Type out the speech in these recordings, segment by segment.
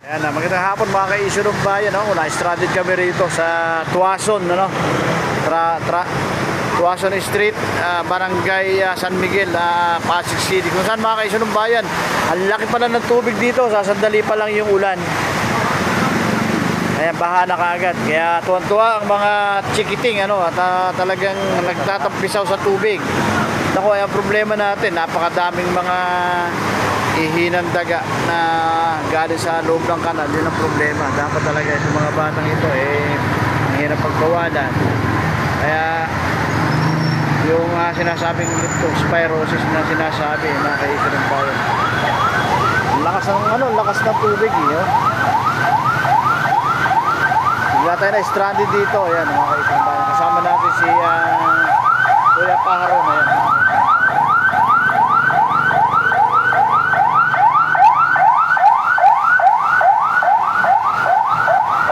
Ayan na, magandang hapon mga ka-issue ng bayan. Na-stranded kami rito sa Tuason, Tuason Street, Barangay San Miguel, Pasig City. Kung saan mga ka-issue ng bayan, ang laki pala ng tubig dito, sasandali pa lang yung ulan. Ayan, baha na kaagad. Kaya tuwan-tuwa ang mga chikiting, at talagang nagtatampisaw sa tubig. Naku, ay ang problema natin, napakadaming mga ihinang daga na galing sa loob ng kanal. Yun ang problema. Dapat talaga yung mga batang ito ang hirap pagbawalan. Kaya yung sinasabing leptospirosis na sinasabi na kaisip ng bayan, lakas ng tubig bigla tayo na stranded dito. Ayan mga kaisip ng bayan, kasama natin si Kuya Paharon.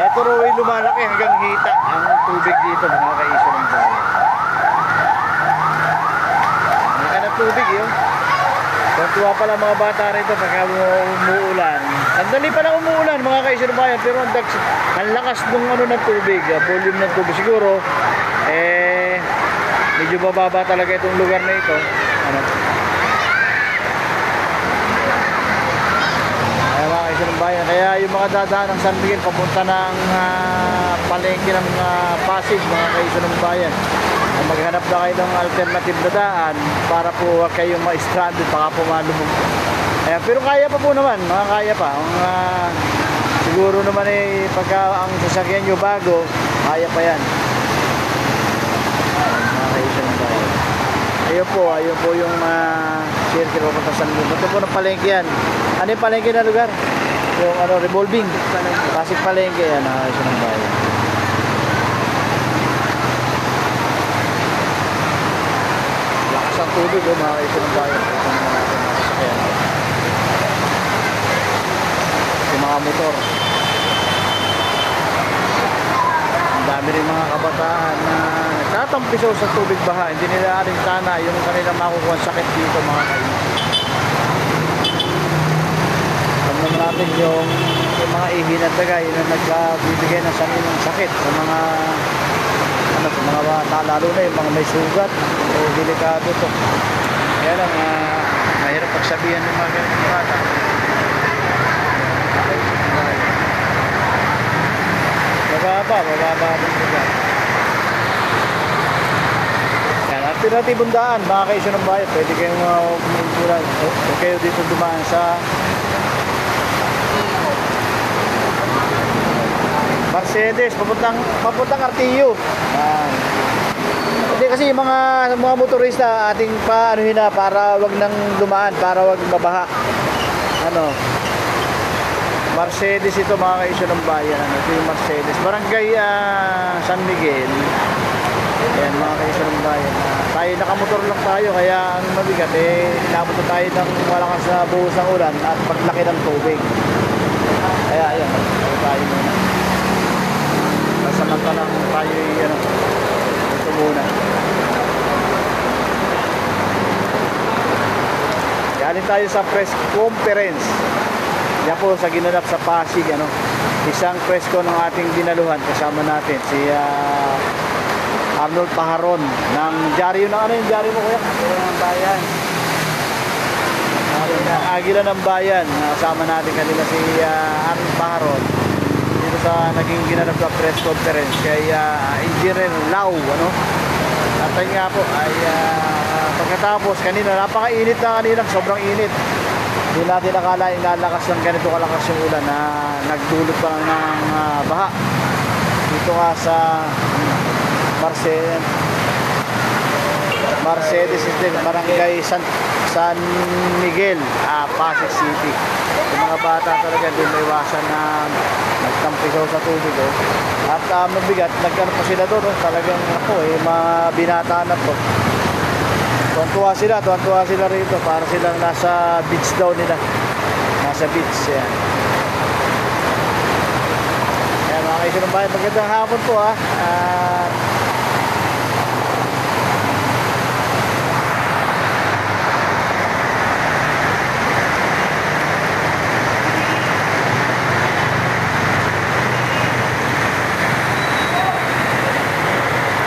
Ayan, pero lumalaki hanggang hita ang tubig dito mga ka-issue ng bayan. Malaki na tubig yun. Tuwa pala mga bata rito pagka umuulan. Sandali pa lang umuulan mga ka-issue ng bayan, pero ang lakas ng tubig, volume ng tubig siguro medyo bababa talaga itong lugar na ito. Kaya yung mga dadaan ng San Miguel papunta ng palengke ng Pasig, mga ka-issue ng bayan, maghanap na kayo ng alternative na daan para po huwag kayong ma-stranded, baka po malumog. Pero kaya pa po naman, kaya pa. Siguro naman pagka ang sasakyan nyo bago, kaya pa yan. Mga ka-issue ng bayan, ayun po yung circle papunta sa San Miguel. Ito po ng palengke yan. Ano yung palengke na lugar? Yung revolving Pasig Palengke, yan issue ng bayan. Lakas ang tubig mga issue ng bayan. Yung mga motor, ang dami rin mga kabataan na nagtatampisaw sa tubig baha. Hindi nila alintana yung kanilang makukuha sakit dito mga kaibigan. Natin yung mga ihinat tagay na nagbibigay ng sakit sa mga bata, lalo na yung mga may sugat o delikado to. Kaya lang mahirap pagsabihan ng mga ganitong bata. Bababa ng lugar. Yan, alternatibong daan mga ka-issue ng bayan, pwede kayong kumultulan o kayo dito dumaan sa Mercedes, papuntang Artillo. Hindi kasi yung mga motorista ating paanuhin na para wag nang dumaan, para wag mabaha. Mercedes ito mga ka-issue ng bayan. Ito yung Mercedes. Barangay San Miguel. Ayan mga ka-issue ng bayan. Tayo nakamotor lang tayo, kaya ang mabigat inabot na tayo ng malakas na buhos ng ulan at paglaki ng tubig. Kaya ayan, tayo muna. Samantalang tayo ito muna. Galing tayo sa press conference. Yan po sa ginanap sa Pasig, isang press con ng ating dinaluhan. Kasama natin si Arnold Paharon ng dyaryo ng yung dyaryo mo kuya? Agila ng Bayan. Agila ng Bayan. Kasama natin kanila si Arnold Paharon sa naging ginanap sa press conference kay Engineer Lau, at ayun nga po ay pagkatapos kanina, napakainit na kanina, sobrang init. Hindi natin akala inalakas ng ganito kalakas yung ulan na nagdulot pa ng baha dito nga sa Mercedes din, Barangay San Miguel, Pasig City. Yung mga bata talaga din may iwasan na nagtampisaw sa tubig at mabigat, nagkano pa sila doon talagang mga binata na po. Tuwan-tuwa sila rito para silang nasa beach daw nila, nasa beach. Yan. Kaya mga ka-issue ng bayan, magandang hapon po